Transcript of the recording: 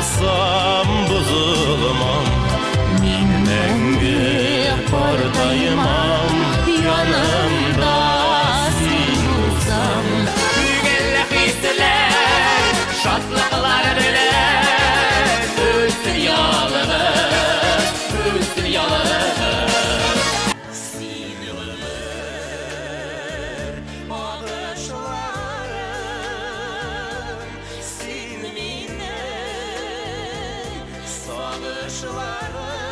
kalsam buzulmam, min mengü hordayımam, yanımda sen olsam. Güzel hisler, şadlıklar bilen, ölsün yalnız, ölsün yalnız. Sen ömür bağışlarım, sen minnem sağışlarım.